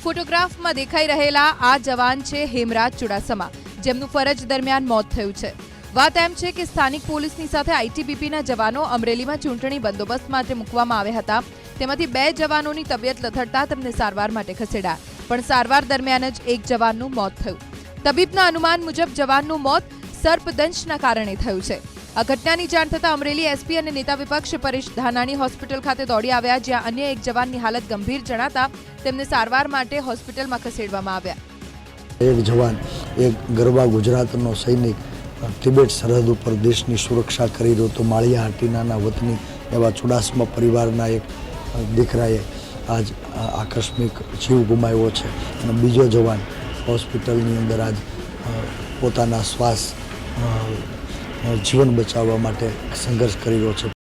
ફોટોગ્રાફમાં દેખાઈ રહેલા આ જવાન છે હેમરાજ ચુડાસમા, જેમનું ફરજ દરમિયાન મોત થયું છે। વાત એમ છે કે સ્થાનિક પોલીસની સાથે આઈટીબીપીના જવાનો અમરેલીમાં ચૂંટણી બંદોબસ્ત માટે મૂકવામાં આવ્યા હતા। તેમાંથી 2 જવાનોની તબિયત લથડતા તેમને સારવાર માટે ખસેડાયા, પણ સારવાર દરમિયાન જ એક જવાનનું મોત થયું। તબીબના અનુમાન મુજબ જવાનનું મોત સર્પદંશના કારણે થયું છે। આ ઘટનાની જાણ થતાં અમરેલી એસપી અને નેતા વિપક્ષ પરેશ ધાનાણી હોસ્પિટલ ખાતે દોડી આવ્યા, જ્યાં અન્ય એક જવાનની હાલત ગંભીર જણાતા તેમને સારવાર માટે હોસ્પિટલમાં ખસેડવામાં આવ્યા। એક જવાન, એક ગરબા ગુજરાતનો સૈનિક તિબેટ સરહદ ઉપર દેશની સુરક્ષા કરી રહ્યો હતો। માળિયા હાટીનાના વતની એવા ચુડાસમા પરિવારના એક દીકરાએ આજ આકસ્મિક જીવ ગુમાવ્યો છે અને બીજો જવાન હોસ્પિટલની અંદર આજ પોતાના શ્વાસ જીવન બચાવવા માટે સંઘર્ષ કરી રહ્યો છે।